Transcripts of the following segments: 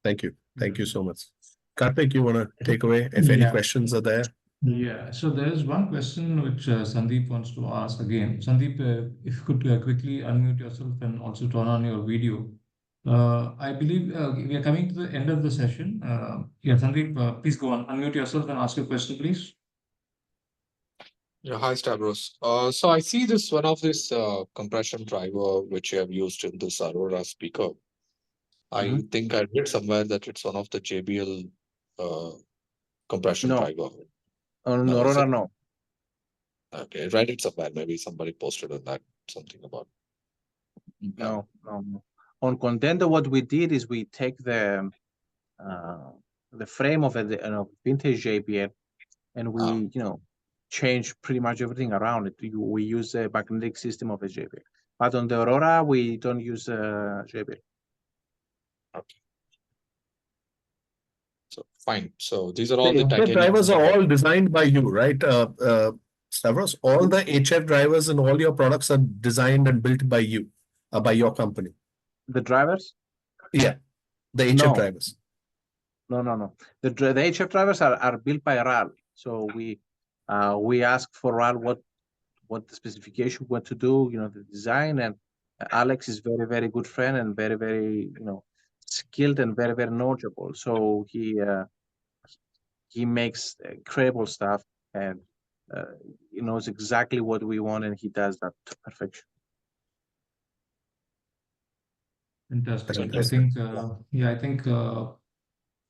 Thank you. Thank you so much. Karthik, you want to take away if any questions are there? Yeah, so there is one question which Sandeep wants to ask again. Sandeep, if you could quickly unmute yourself and also turn on your video. I believe we are coming to the end of the session. Yeah, Sandeep, please go on, unmute yourself and ask your question, please. Yeah, hi Stavros. So I see this one of this compression driver which you have used in this Aurora speaker. I think I read somewhere that it's one of the JBL compression driver. No, Aurora, no. Okay, I read it somewhere. Maybe somebody posted on that something about. No. On Contender, what we did is we take the frame of a vintage JBL, and we change pretty much everything around it. We use a magnetic system of a JBL, but on the Aurora we don't use JBL. Okay. So fine. So these are all the HF drivers are all designed by you, right, Stavros? All the HF drivers in all your products are designed and built by you, by your company. The drivers? Yeah, the HF drivers. No. The HF drivers are built by RAL. So we ask for RAL what the specification, what to do, the design, and Alex is very, very good friend and very, very skilled and very, very knowledgeable. So he makes incredible stuff, and he knows exactly what we want, and he does that to perfection. Fantastic. I think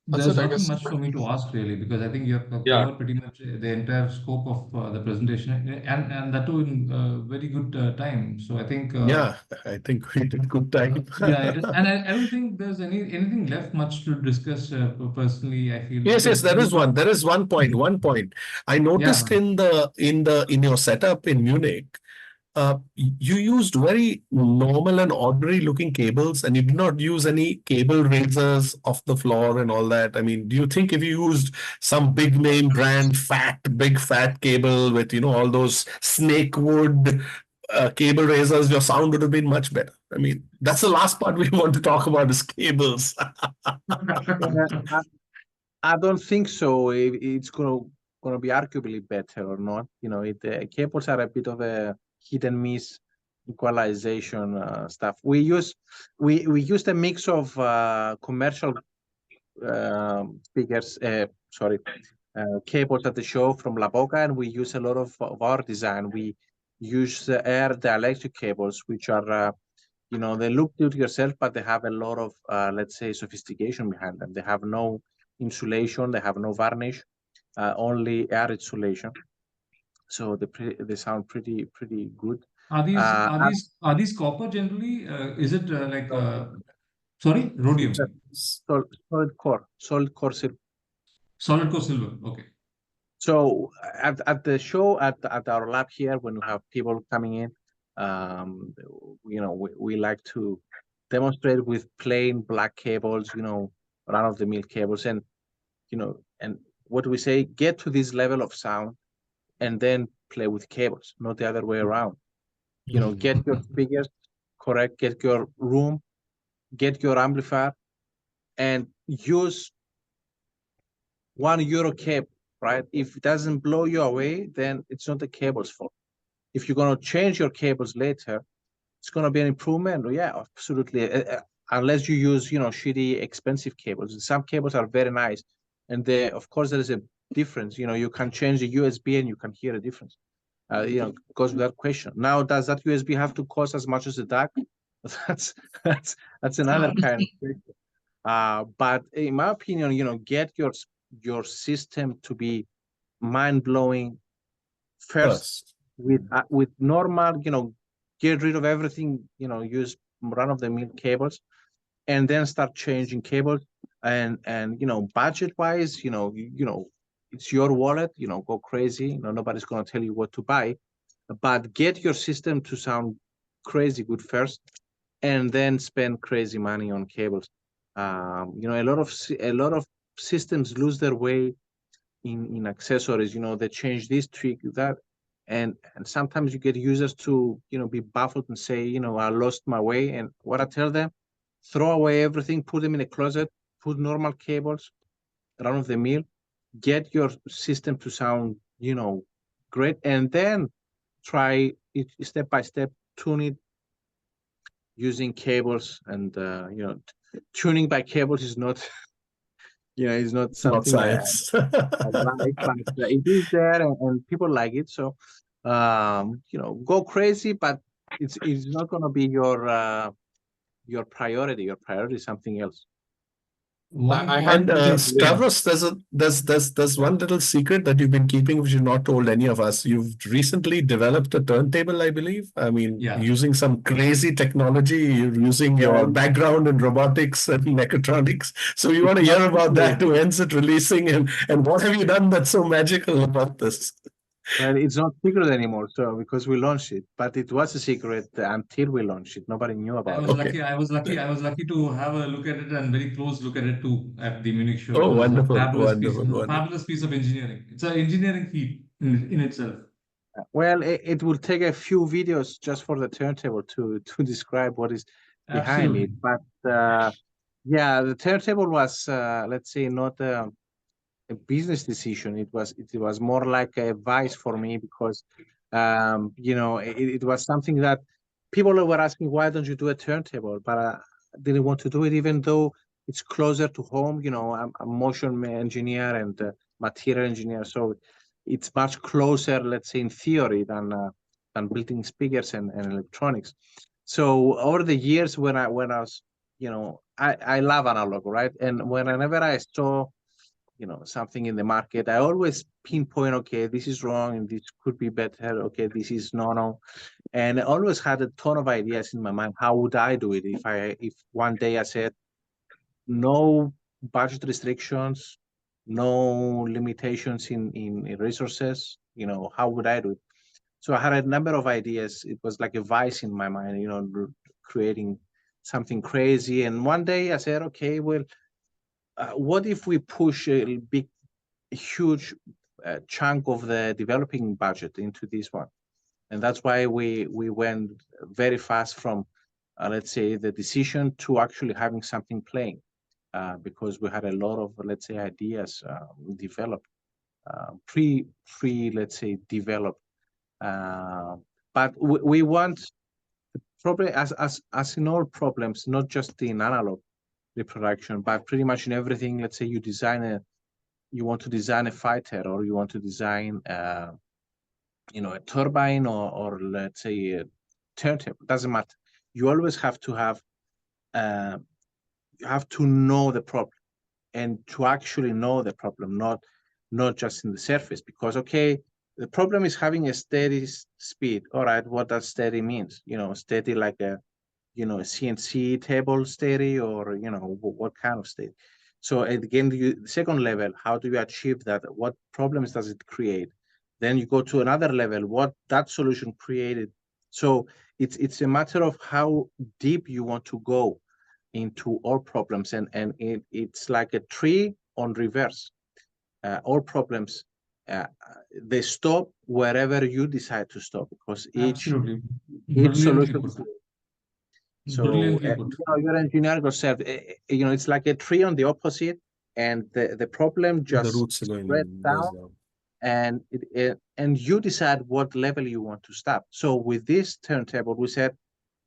there's nothing much for me to ask really, because I think you have covered pretty much the entire scope of the presentation, and that too in very good time. So I think I think we did good time. And I don't think there's anything left much to discuss personally. I feel yes, there is one. There is one point. I noticed in your setup in Munich, you used very normal and ordinary looking cables, and you did not use any cable razors off the floor and all that. I mean, do you think if you used some big name brand big fat cable with all those snake wood cable razors, your sound would have been much better? I mean, that's the last part we want to talk about is cables. I don't think so. It's gonna be arguably better or not. Cables are a bit of a hit and miss equalization stuff. We used a mix of commercial speakers, cables at the show from La Boca, and we use a lot of our design. We use the electric cables, which are they look do it yourself, but they have a lot of let's say sophistication behind them. They have no insulation, they have no varnish, only air insulation. So they sound pretty good. Are these copper generally? Is it like sorry, rhodium? Solid core silver. Solid core silver. Okay. So at the show at our lab here, when we have people coming in, we like to demonstrate with plain black cables, run of the mill cables, and and what we say, get to this level of sound and then play with cables, not the other way around. Get your speakers correct, get your room, get your amplifier, and use €1 cable, right? If it doesn't blow you away, then it's not the cable's fault. If you're going to change your cables later, it's going to be an improvement. Yeah, absolutely. Unless you use, shitty, expensive cables. Some cables are very nice. And of course, there is a difference. You can change the USB and you can hear a difference. Goes without question. Now, does that USB have to cost as much as the DAC? That's another kind of question. But in my opinion, get your system to be mind-blowing first. With normal, get rid of everything, use run-of-the-mill cables, and then start changing cables. And budget-wise, it's your wallet. Go crazy. Nobody's gonna tell you what to buy, but get your system to sound crazy good first, and then spend crazy money on cables. A lot of systems lose their way in accessories. They change this trick, that. And sometimes you get users to, be baffled and say, I lost my way. And what I tell them, throw away everything, put them in a closet, put normal cables, run of the mill, get your system to sound, great, and then try it step by step, tune it using cables. And tuning by cables is not is not It's not something science. I like, but it is there, and people like it. So go crazy, but it's not going to be your priority. Your priority is something else. I And have Stavros, there's one little secret that you've been keeping, which you've not told any of us. You've recently developed a turntable, I believe. I mean, Yeah. using some crazy technology, you're using your background in robotics and mechatronics. So we want to hear about that. When's it releasing, and what have you done that's so magical about this? Well, it's not secret anymore, so because we launched it, but it was a secret until we launched it. Nobody knew about it. Okay. I was lucky to have a look at it, and very close look at it too at the Munich show. Oh, It was wonderful, a fabulous piece of engineering. It's an engineering feat in itself. Well, it will take a few videos just for the turntable to describe what is behind it. But yeah, the turntable was, let's say, not a business decision. It was more like a vice for me, because it was something that people were asking, why don't you do a turntable? But I didn't want to do it, even though it's closer to home. I'm a motion engineer and material engineer, so it's much closer, let's say, in theory than building speakers and electronics. So over the years, when I was, I love analog, right? And whenever I saw something in the market, I always pinpoint, okay, this is wrong and this could be better. Okay, this is no. And I always had a ton of ideas in my mind. How would I do it if one day I said, no budget restrictions, no limitations in resources, how would I do it? So I had a number of ideas. It was like a vice in my mind, creating something crazy. And one day I said, okay, well, what if we push a big, huge chunk of the developing budget into this one? And that's why we went very fast from, let's say, the decision to actually having something playing, because we had a lot of, let's say, ideas developed, let's say, developed. But we want, probably as in all problems, not just in analog reproduction, but pretty much in everything. Let's say you want to design a fighter, or you want to design a turbine, or let's say a turntable. Doesn't matter. You always have to have you have to know the problem, and to actually know the problem, not just in the surface. Because okay, the problem is having a steady speed. All right, what does steady means? Steady like a a CNC table steady, or what kind of steady. So again, the second level, how do you achieve that? What problems does it create? Then you go to another level, what that solution created. So it's a matter of how deep you want to go into all problems, and it's like a tree on reverse. All problems, they stop wherever you decide to stop, because each solution. So you're engineering yourself. It's like a tree on the opposite, and the problem just spreads down, and and you decide what level you want to stop. So with this turntable, we said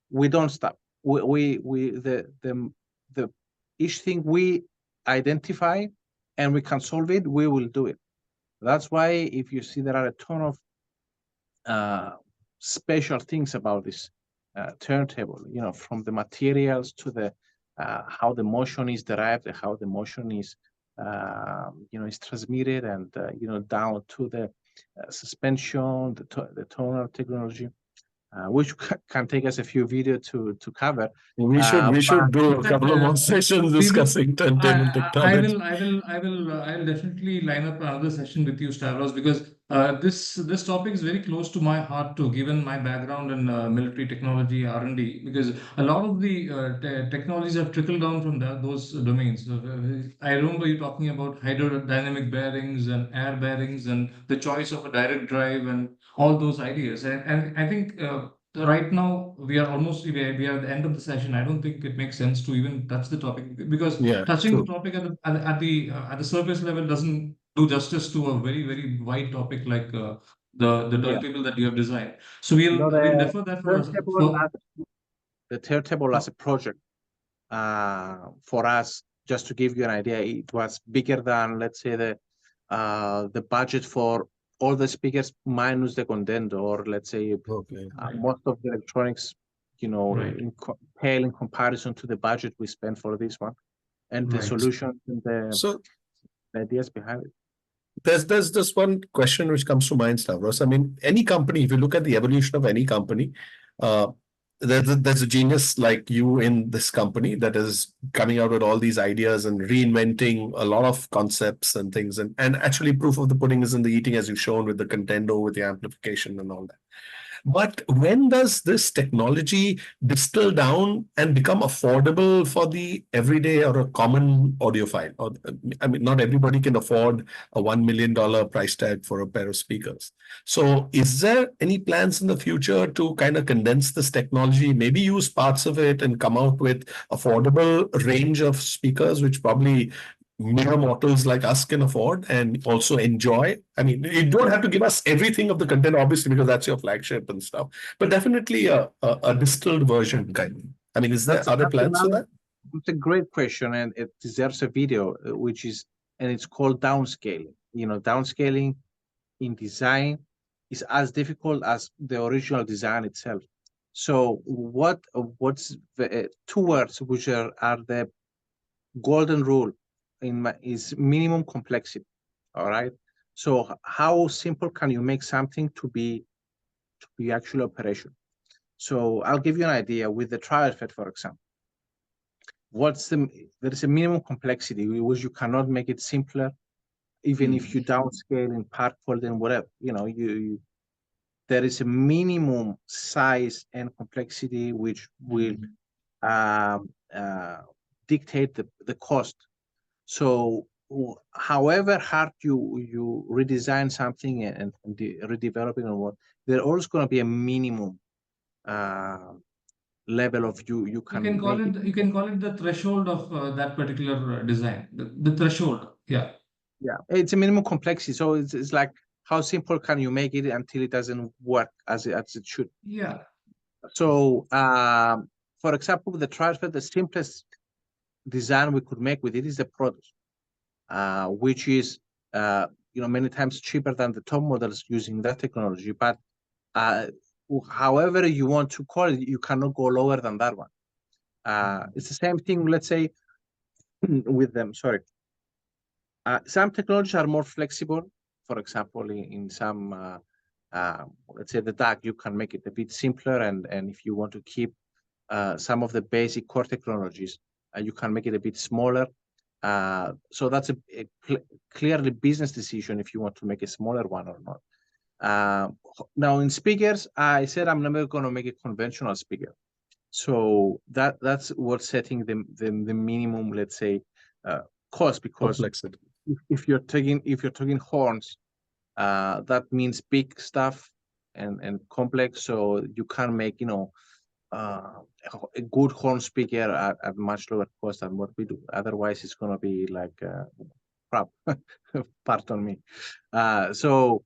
we don't stop. The each thing we identify and we can solve it, we will do it. That's why if you see, there are a ton of special things about this turntable, from the materials to the how the motion is derived, how the motion is is transmitted, and down to the suspension, the tonal technology, which can take us a few videos to cover. We should do a couple of more sessions discussing turntable technology. I'll definitely line up another session with you, Stavros, because this topic is very close to my heart too, given my background in military technology R&D, because a lot of the technologies have trickled down from those domains. I remember you talking about hydrodynamic bearings and air bearings and the choice of a direct drive and all those ideas. And I think right now we are at the end of the session. I don't think it makes sense to even touch the topic, because touching the topic at the surface level doesn't do justice to a very wide topic like the turntable that you have designed. So we'll defer that the turntable as a project. For us, just to give you an idea, it was bigger than, let's say, the budget for all the speakers minus the contender, or let's say most of the electronics, pale in comparison to the budget we spent for this one, and the solutions and the ideas behind it. There's just one question which comes to mind, Stavros. I mean, any company, if you look at the evolution of any company, there's a genius like you in this company that is coming out with all these ideas and reinventing a lot of concepts and things. And actually, proof of the pudding is in the eating, as you've shown with the Contendo, with the amplification and all that. But when does this technology distill down and become affordable for the everyday or a common audiophile? Or, I mean, not everybody can afford a $1 million price tag for a pair of speakers. So is there any plans in the future to kind of condense this technology, maybe use parts of it and come out with affordable range of speakers, which probably mere mortals like us can afford and also enjoy? I mean, you don't have to give us everything of the content, obviously, because that's your flagship and stuff, but definitely a distilled version kind of. I mean, is there other plans for that? It's a great question, and it deserves a video, and it's called downscaling. Downscaling in design is as difficult as the original design itself. So what's the two words which are the golden rule is minimum complexity. All right. So how simple can you make something to be actually operational? So I'll give you an idea with the trial FET, for example. There is a minimum complexity which you cannot make it simpler, even if you downscale in part fold and whatever. There is a minimum size and complexity which will dictate the cost. So however hard you redesign something and redevelop it, or what, there's always going to be a minimum level of you can call it. You can call it the threshold of that particular design. The threshold. Yeah. Yeah, it's a minimum complexity. So it's like, how simple can you make it until it doesn't work as it should? Yeah. So for example, with the transfer, the simplest design we could make with it is the Protos, which is many times cheaper than the top models using that technology. But however you want to call it, you cannot go lower than that one. It's the same thing, let's say, with them. Sorry. Some technologies are more flexible. For example, in some, let's say the DAC, you can make it a bit simpler. And if you want to keep some of the basic core technologies, you can make it a bit smaller. So that's a clearly business decision if you want to make a smaller one or not. Now in speakers, I said I'm never going to make a conventional speaker. So that's what's setting the minimum, let's say, cost, because complexity. If you're talking horns, that means big stuff and complex. So you can make a good horn speaker at much lower cost than what we do. Otherwise, it's going to be like crap. Pardon me. So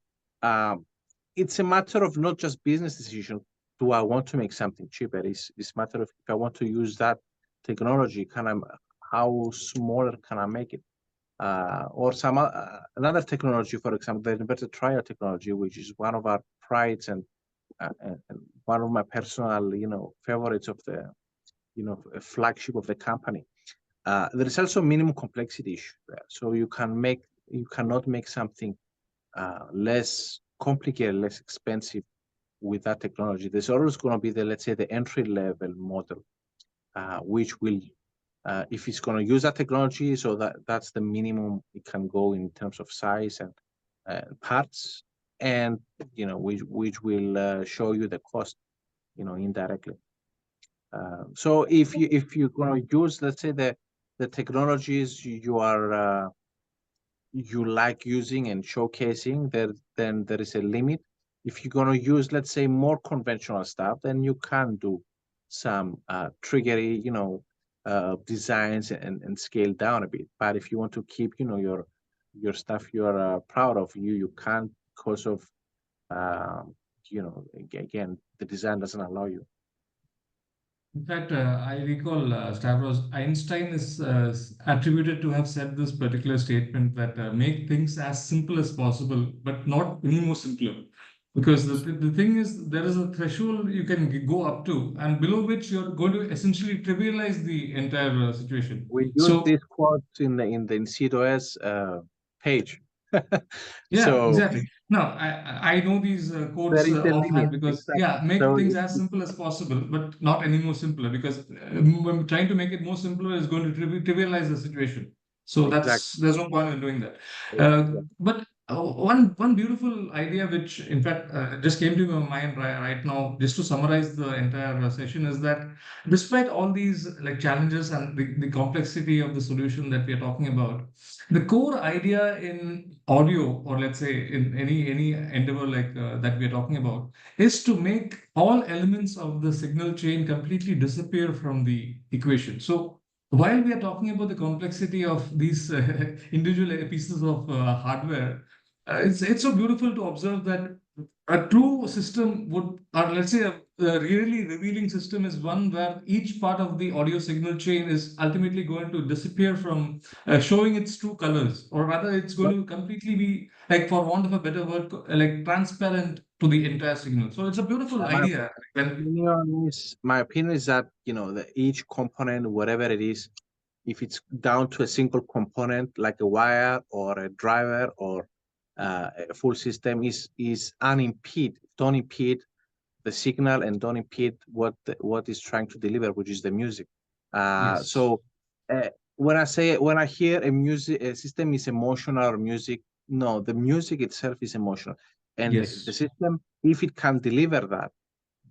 it's a matter of not just business decision. Do I want to make something cheaper? It's a matter of, if I want to use that technology, how smaller can I make it? Or some another technology, for example, the inverted trial technology, which is one of our prides and one of my personal, favorites of the, flagship of the company. There is also minimum complexity issue there. So you cannot make something less complicated, less expensive with that technology. There's always going to be let's say, the entry level model, which will, if it's going to use that technology, so that's the minimum it can go in terms of size and parts, and which will show you the cost, indirectly. So if you're going to use, let's say, the technologies you like using and showcasing, then there is a limit. If you're going to use, let's say, more conventional stuff, then you can do some triggery, designs and scale down a bit. But if you want to keep, your stuff you're proud of, you can't, because of, again, the design doesn't allow you. In fact, I recall Stavros, Einstein is attributed to have said this particular statement that make things as simple as possible, but not any more simpler. Because the thing is, there is a threshold you can go up to, and below which you're going to essentially trivialize the entire situation. We use this quote in the CDOS page. Yeah, exactly. No, I know these quotes offhand because, exactly. Make things as simple as possible, but not any more simpler, because when trying to make it more simpler is going to trivialize the situation. So there's no point in doing that. But one beautiful idea, which in fact just came to my mind right now, just to summarize the entire session, is that despite all these like challenges and the complexity of the solution that we are talking about, the core idea in audio, or let's say in any endeavor like that we are talking about, is to make all elements of the signal chain completely disappear from the equation. So while we are talking about the complexity of these individual pieces of hardware, it's so beautiful to observe that a true system would, or let's say a really revealing system, is one where each part of the audio signal chain is ultimately going to disappear from showing its true colors, or rather it's going to completely be, like, for want of a better word, like transparent to the entire signal. So it's a beautiful idea. My opinion is that, each component, whatever it is, if it's down to a single component like a wire or a driver or a full system, is unimpeded. Don't impede the signal and don't impede what is trying to deliver, which is the music. So when I hear a system is emotional or music, no, the music itself is emotional, and the system, if it can deliver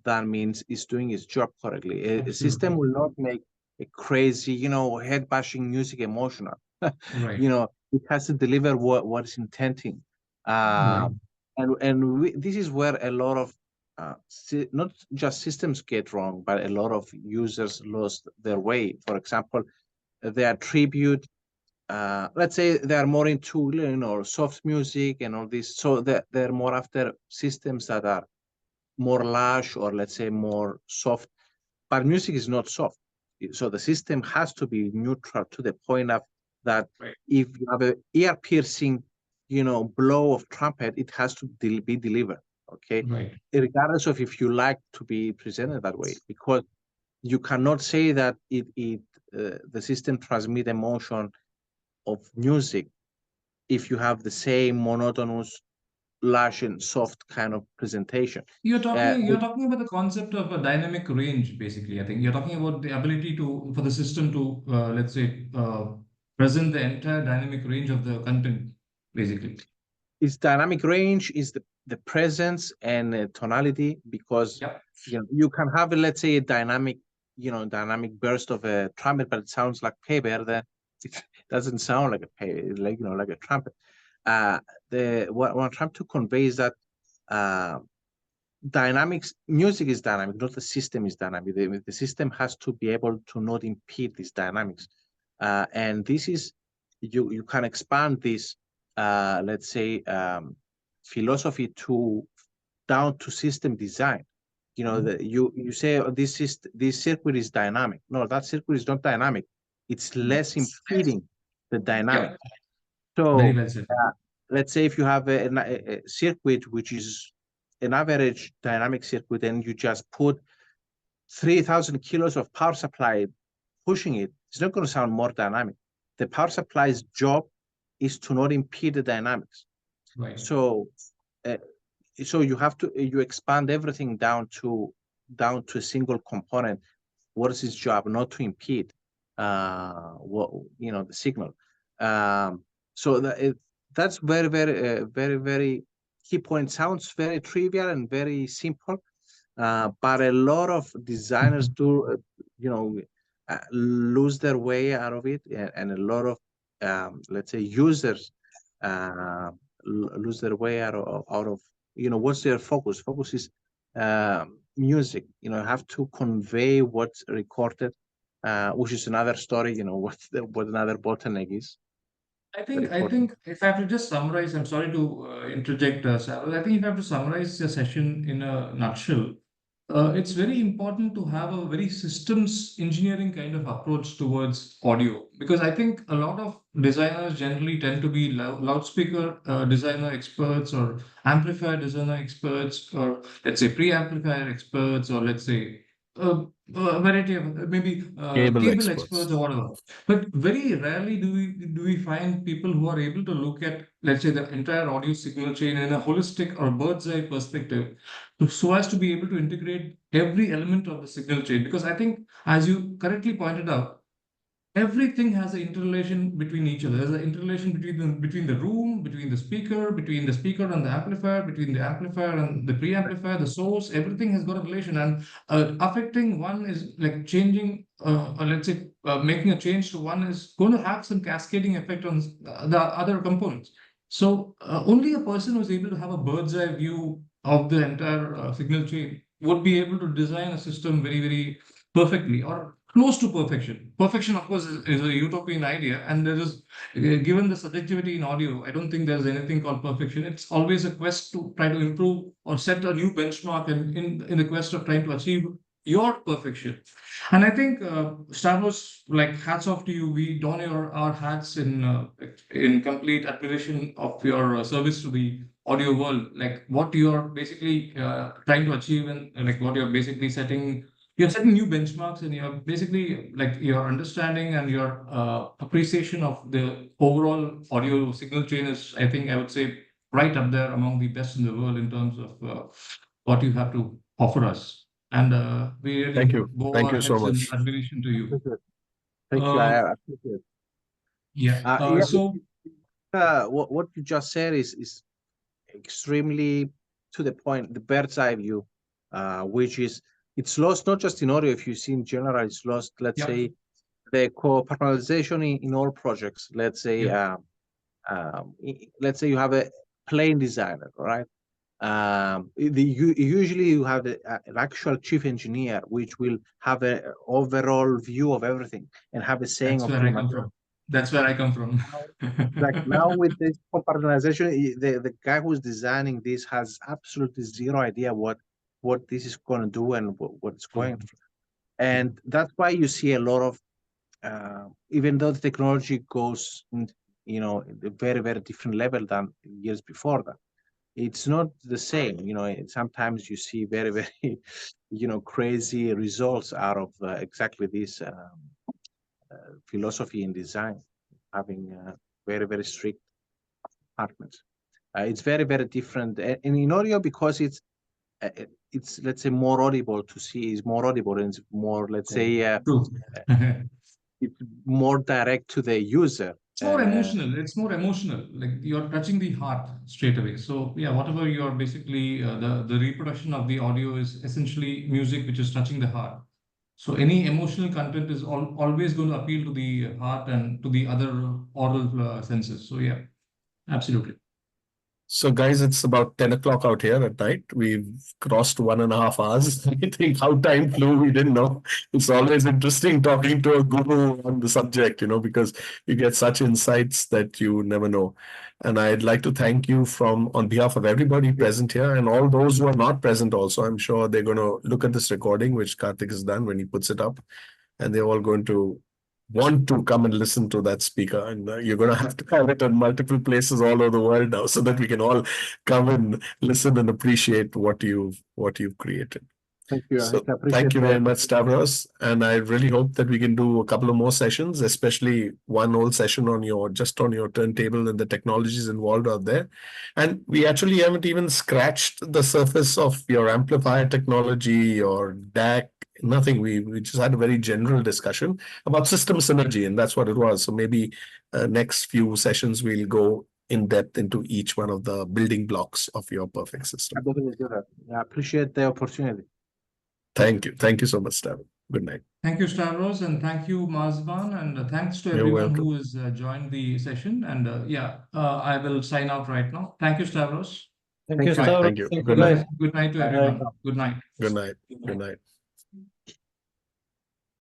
that means it's doing its job correctly. A system will not make a crazy, head bashing music emotional. Right. It has to deliver what it's intending. This is where a lot of not just systems get wrong, but a lot of users lost their way. For example, they attribute, let's say, they are more into soft music and all this, so they're more after systems that are more lush, or let's say more soft. But music is not soft, so the system has to be neutral to the point of that. If you have a ear piercing blow of trumpet, it has to be delivered, okay, regardless of if you like to be presented that way, because you cannot say that the system transmit emotion of music if you have the same monotonous, lush and soft kind of presentation. You're talking about the concept of a dynamic range, basically. I think you're talking about the ability for the system to let's say present the entire dynamic range of the content, basically. Its dynamic range is the presence and tonality, because you can have, let's say, a dynamic burst of a trumpet, but it sounds like paper. Then it doesn't sound like a paper, like a trumpet. What I'm trying to convey is that music is dynamic, not the system is dynamic. The system has to be able to not impede these dynamics, and this is you can expand this let's say philosophy down to system design. You say, oh, this circuit is dynamic. No, that circuit is not dynamic. It's less impeding the dynamic. So very well said. Let's say if you have a circuit which is an average dynamic circuit, and you just put 3,000 kilos of power supply pushing it, it's not going to sound more dynamic. The power supply's job is to not impede the dynamics. So you expand everything down to a single component. What is its job? Not to impede the signal. So that's very, very, very, very key point. Sounds very trivial and very simple, but a lot of designers do lose their way out of it, and a lot of let's say users lose their way out of what's their focus? Focus is music. You have to convey what's recorded, which is another story. What another bottleneck is. I think if I have to just summarize, I'm sorry to interject, Stavros. I think if I have to summarize the session in a nutshell, it's very important to have a very systems engineering kind of approach towards audio, because I think a lot of designers generally tend to be loudspeaker designer experts, or amplifier designer experts, or let's say preamplifier experts, or let's say a variety of maybe Cable cable experts. experts or whatever. But very rarely do we find people who are able to look at, let's say, the entire audio signal chain in a holistic or bird's eye perspective, so as to be able to integrate every element of the signal chain. Because I think, as you correctly pointed out, everything has an interrelation between each other. There's an interrelation between the room, between the speaker and the amplifier, between the amplifier and the preamplifier, the source. Everything has got a relation, and affecting one is like changing. Let's say making a change to one is going to have some cascading effect on the other components. So only a person who's able to have a bird's eye view of the entire signal chain would be able to design a system very, very perfectly, or close to perfection. Perfection, of course, is a utopian idea, and there is, given the subjectivity in audio, I don't think there's anything called perfection. It's always a quest to try to improve or set a new benchmark, and in the quest of trying to achieve your perfection. And I think, Stavros, like, hats off to you. We don our hats in complete admiration of your service to the audio world, like what you're basically trying to achieve, and like what you're basically setting. You're setting new benchmarks, and you're basically, like, your understanding and your appreciation of the overall audio signal chain is, I think, I would say, right up there among the best in the world in terms of what you have to offer us. And we really Thank you. bow Thank our you so heads in much. admiration to you. Thank you. I appreciate it. Yeah. So What you just said is extremely to the point. The bird's eye view, which is, it's lost not just in audio. If you see in general, it's lost. Let's yeah, say the co-personalization in all projects. Let's say yeah, let's say you have a plane designer, right? Usually you have an actual chief engineer, which will have an overall view of everything and have a saying that's of where I come from. That's where I come from. like now with this compartmentalization, the guy who's designing this has absolutely zero idea what this is going to do and what it's going through. And that's why you see a lot of, even though the technology goes in, a very, very different level than years before that, it's not the same. Sometimes you see very, very, crazy results out of exactly this philosophy in design, having very, very strict departments. It's very, very different. And in audio, because it's, let's say, more audible to see, is more audible, and it's more, let's say, True. it's more direct to the user. It's more emotional. It's more emotional. Like, you're touching the heart straight away. So yeah, whatever you're basically the reproduction of the audio is essentially music which is touching the heart. So any emotional content is always going to appeal to the heart and to the other oral senses. So yeah, absolutely. So, guys, it's about 10 o'clock out here at night. We've crossed 1.5 hours. I think how time flew, we didn't know. It's always interesting talking to a guru on the subject, because you get such insights that you never know. And I'd like to thank you on behalf of everybody present here, and all those who are not present also. I'm sure they're going to look at this recording, which Karthik has done when he puts it up, and they're all going to want to come and listen to that speaker, and you're going to have it in multiple places all over the world now, so that we can all come and listen and appreciate what you've created. Thank you. So thank you very much, Stavros, and I really hope that we can do a couple of more sessions, especially one whole session on your turntable and the technologies involved out there. And we actually haven't even scratched the surface of your amplifier technology or DAC. Nothing. We just had a very general discussion about system synergy, and that's what it was. So maybe next few sessions we'll go in depth into each one of the building blocks of your perfect system. I definitely do that. I appreciate the opportunity. Thank you. Thank you so much, Stavros. Good night. Thank you, Stavros, and thank you, Mazban, and thanks to You're everyone welcome. who has joined the session. And I will sign out right now. Thank you, Stavros. Right. Thank you. Good Good night. night to everyone. Good night. Good night. Good night.